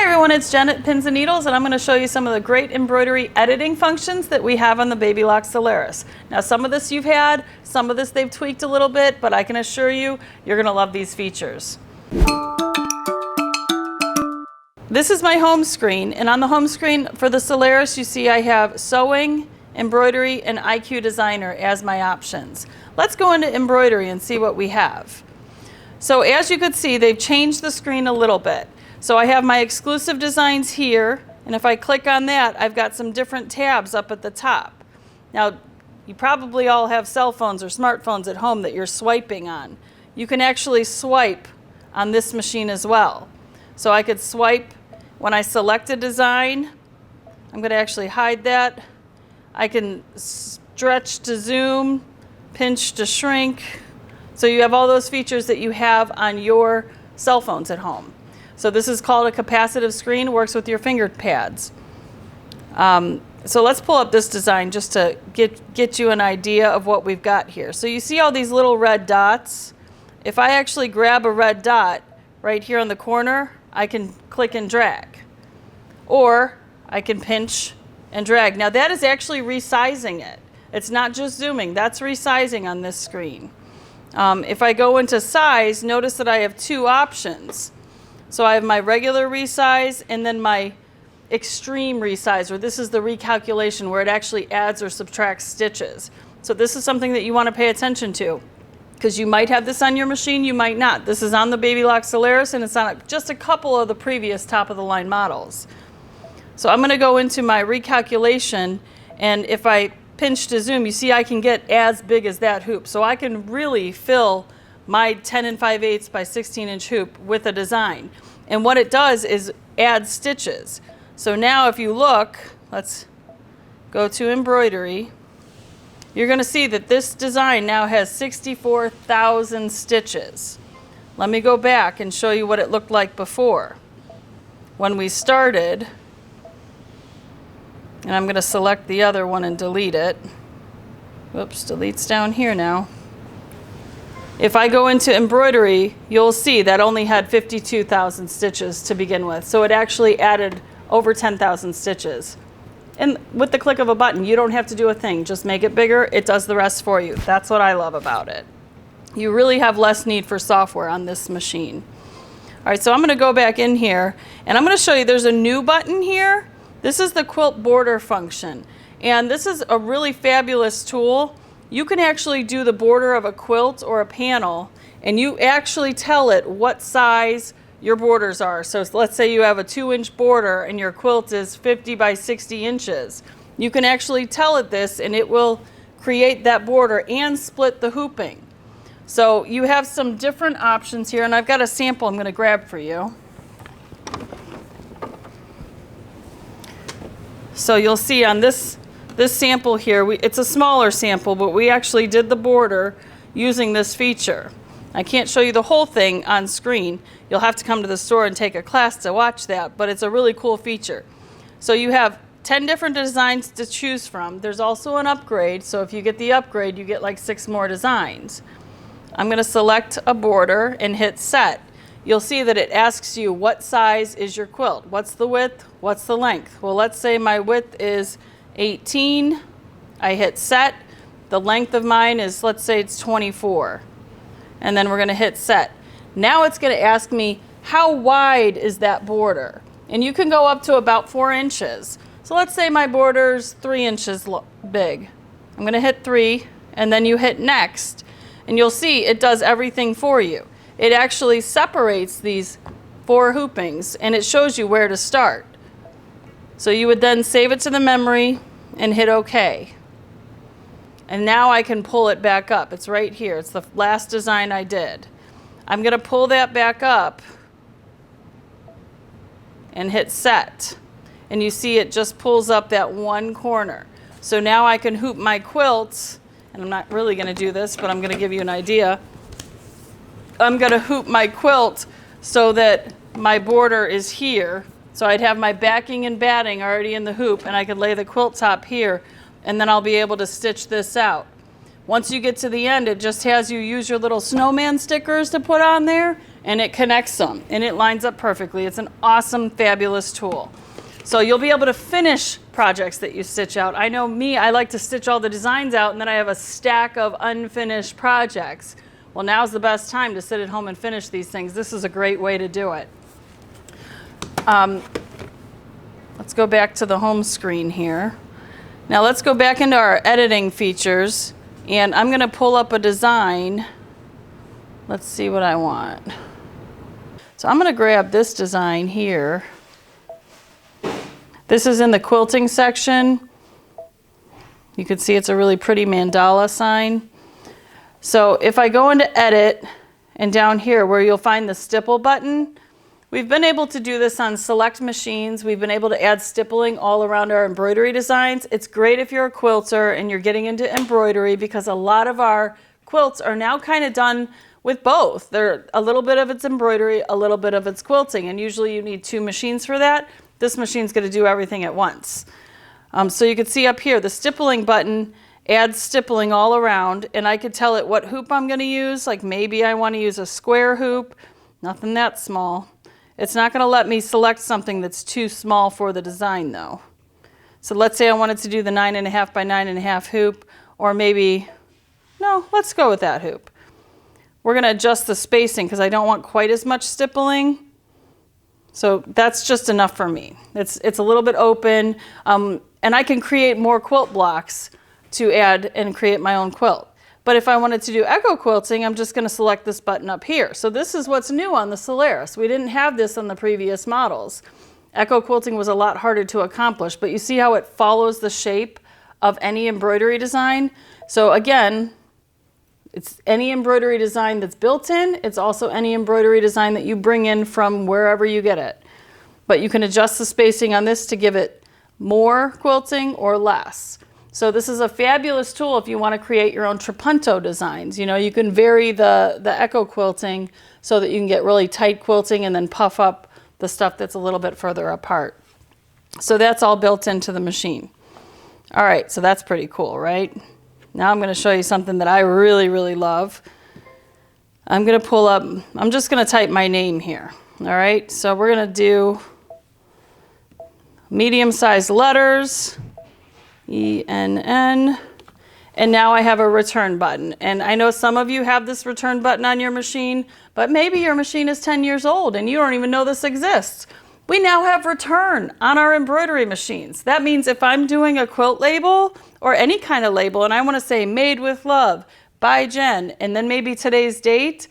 Hi everyone, it's Jen at Pins and Needles, and I'm going to show you some of the great embroidery editing functions that we have on the Babylock Solaris. Now some of this you've had, some of this they've tweaked a little bit, but I can assure you, you're going to love these features. This is my home screen, and on the home screen for the Solaris you see I have sewing, embroidery, and IQ Designer as my options. Let's go into embroidery and see what we have. So as you could see, they've changed the screen a little bit. So I have my exclusive designs here, and if I click on that, I've got some different tabs up at the top. Now, you probably all have cell phones or smartphones at home that you're swiping on. You can actually swipe on this machine as well. So I could swipe when I select a design. I'm going to actually hide that. I can stretch to zoom, pinch to shrink. So you have all those features that you have on your cell phones at home. So this is called a capacitive screen, works with your finger pads. So let's pull up this design just to get you an idea of what we've got here. So you see all these little red dots. If I actually grab a red dot right here on the corner, I can click and drag. Or I can pinch and drag. Now that is actually resizing it. It's not just zooming, that's resizing on this screen. If I go into size, notice that I have two options. So I have my regular resize and then my extreme resize, or this is the recalculation where it actually adds or subtracts stitches. So this is something that you want to pay attention to, because you might have this on your machine, you might not. This is on the Babylock Solaris, and it's on just a couple of the previous top-of-the-line models. So I'm going to go into my recalculation, and if I pinch to zoom, you see I can get as big as that hoop. So I can really fill my 10 5/8 by 16-inch hoop with a design. And what it does is add stitches. So now if you look, let's go to embroidery, you're going to see that this design now has 64,000 stitches. Let me go back and show you what it looked like before. When we started, and I'm going to select the other one and delete it. Whoops, delete's down here now. If I go into embroidery, you'll see that only had 52,000 stitches to begin with. So it actually added over 10,000 stitches. And with the click of a button, you don't have to do a thing. Just make it bigger, it does the rest for you. That's what I love about it. You really have less need for software on this machine. All right, so I'm going to go back in here, and I'm going to show you there's a new button here. This is the Quilt Border function. And this is a really fabulous tool. You can actually do the border of a quilt or a panel, and you actually tell it what size your borders are. So let's say you have a 2-inch border and your quilt is 50 by 60 inches. You can actually tell it this, and it will create that border and split the hooping. So you have some different options here, and I've got a sample I'm going to grab for you. So you'll see on this sample here, it's a smaller sample, but we actually did the border using this feature. I can't show you the whole thing on screen. You'll have to come to the store and take a class to watch that, but it's a really cool feature. So you have 10 different designs to choose from. There's also an upgrade, so if you get the upgrade, you get like 6 more designs. I'm going to select a border and hit set. You'll see that it asks you what size is your quilt. What's the width? What's the length? Well, let's say my width is 18. I hit set. The length of mine is, let's say it's 24. And then we're going to hit set. Now it's going to ask me how wide is that border. And you can go up to about 4 inches. So let's say my border's 3 inches big. I'm going to hit 3, and then you hit next. And you'll see it does everything for you. It actually separates these 4 hoopings, and it shows you where to start. So you would then save it to the memory and hit OK. And now I can pull it back up. It's right here. It's the last design I did. I'm going to pull that back up and hit set. And you see it just pulls up that one corner. So now I can hoop my quilt, and I'm not really going to do this, but I'm going to give you an idea. I'm going to hoop my quilt so that my border is here. So I'd have my backing and batting already in the hoop, and I could lay the quilt top here, and then I'll be able to stitch this out. Once you get to the end, it just has you use your little snowman stickers to put on there, and it connects them and it lines up perfectly. It's an awesome, fabulous tool. So you'll be able to finish projects that you stitch out. I know me, I like to stitch all the designs out and then I have a stack of unfinished projects. Well, now's the best time to sit at home and finish these things. This is a great way to do it. Let's go back to the home screen here. Now let's go back into our editing features, and I'm going to pull up a design. Let's see what I want. So I'm going to grab this design here. This is in the quilting section. You can see it's a really pretty mandala sign. So if I go into edit, and down here where you'll find the stipple button, we've been able to do this on select machines. We've been able to add stippling all around our embroidery designs. It's great if you're a quilter and you're getting into embroidery, because a lot of our quilts are now kind of done with both. They're a little bit of it's embroidery, a little bit of it's quilting, and usually you need 2 machines for that. This machine's going to do everything at once. So you can see up here the stippling button adds stippling all around, and I could tell it what hoop I'm going to use. Like maybe I want to use a square hoop, nothing that small. It's not going to let me select something that's too small for the design though. So let's say I wanted to do the 9.5 by 9.5 hoop, or maybe, no, let's go with that hoop. We're going to adjust the spacing because I don't want quite as much stippling. So that's just enough for me. It's a little bit open, and I can create more quilt blocks to add and create my own quilt. But if I wanted to do echo quilting, I'm just going to select this button up here. So this is what's new on the Solaris. We didn't have this on the previous models. Echo quilting was a lot harder to accomplish, but you see how it follows the shape of any embroidery design. So again, it's any embroidery design that's built in. It's also any embroidery design that you bring in from wherever you get it. But you can adjust the spacing on this to give it more quilting or less. So this is a fabulous tool if you want to create your own trapunto designs. You know, you can vary the echo quilting so that you can get really tight quilting and then puff up the stuff that's a little bit further apart. So that's all built into the machine. All right, so that's pretty cool, right? Now I'm going to show you something that I really, really love. I'm going to pull up, I'm just going to type my name here. All right, so we're going to do medium-sized letters. ENN, and now I have a return button. And I know some of you have this return button on your machine, but maybe your machine is 10 years old and you don't even know this exists. We now have return on our embroidery machines. That means if I'm doing a quilt label or any kind of label and I want to say made with love by Jen and then maybe today's date,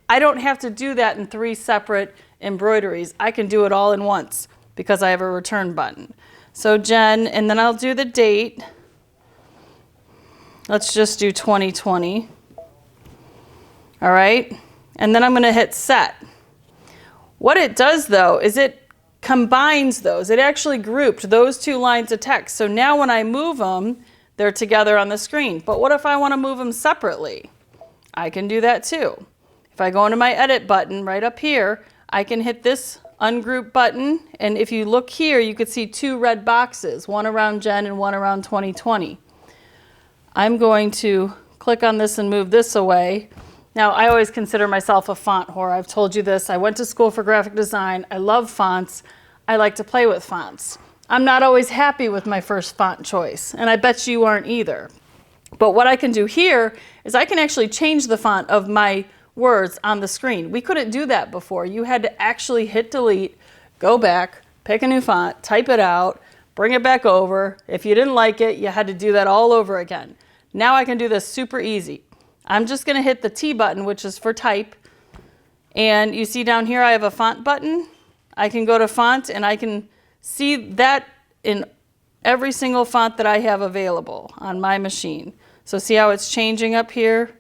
I don't have to do that in 3 separate embroideries. I can do it all in once because I have a return button. So Jen, and then I'll do the date. Let's just do 2020. All right, and then I'm going to hit set. What it does though is it combines those. It actually grouped those 2 lines of text. So now when I move them, they're together on the screen. But what if I want to move them separately? I can do that too. If I go into my edit button right up here, I can hit this ungroup button, and if you look here you could see 2 red boxes, one around Jen and one around 2020. I'm going to click on this and move this away. Now I always consider myself a font whore. I've told you this. I went to school for graphic design. I love fonts. I like to play with fonts. I'm not always happy with my first font choice, and I bet you aren't either. But what I can do here is I can actually change the font of my words on the screen. We couldn't do that before. You had to actually hit delete, go back, pick a new font, type it out, bring it back over. If you didn't like it, you had to do that all over again. Now I can do this super easy. I'm just going to hit the T button, which is for type. And you see down here I have a font button. I can go to font and I can see that in every single font that I have available on my machine. So see how it's changing up here?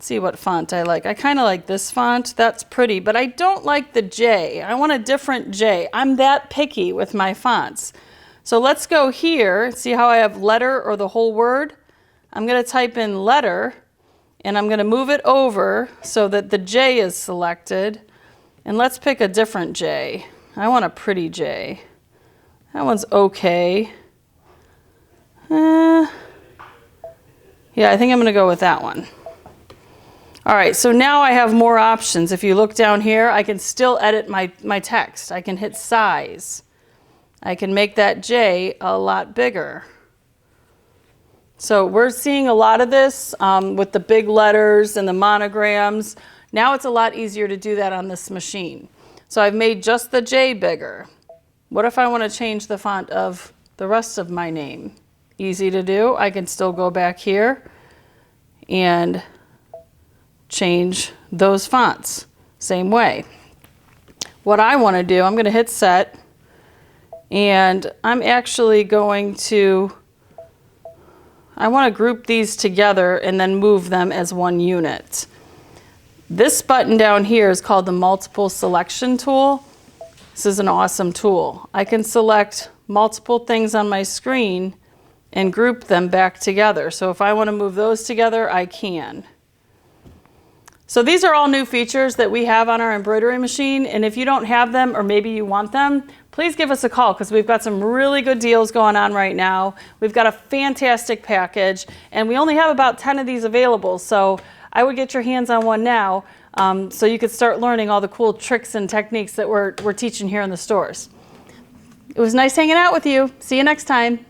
See what font I like. I kind of like this font. That's pretty, but I don't like the J. I want a different J. I'm that picky with my fonts. So let's go here. See how I have letter or the whole word? I'm going to type in letter, and I'm going to move it over so that the J is selected. And let's pick a different J. I want a pretty J. That one's okay. Yeah, I think I'm going to go with that one. All right, so now I have more options. If you look down here, I can still edit my text. I can hit size. I can make that J a lot bigger. So we're seeing a lot of this with the big letters and the monograms. Now it's a lot easier to do that on this machine. So I've made just the J bigger. What if I want to change the font of the rest of my name? Easy to do. I can still go back here and change those fonts. Same way. What I want to do, I'm going to hit set, and I'm actually going to, I want to group these together and then move them as one unit. This button down here is called the multiple selection tool. This is an awesome tool. I can select multiple things on my screen and group them back together. So if I want to move those together, I can. So these are all new features that we have on our embroidery machine, and if you don't have them or maybe you want them, please give us a call because we've got some really good deals going on right now. We've got a fantastic package, and we only have about 10 of these available, so I would get your hands on one now so you could start learning all the cool tricks and techniques that we're teaching here in the stores. It was nice hanging out with you. See you next time.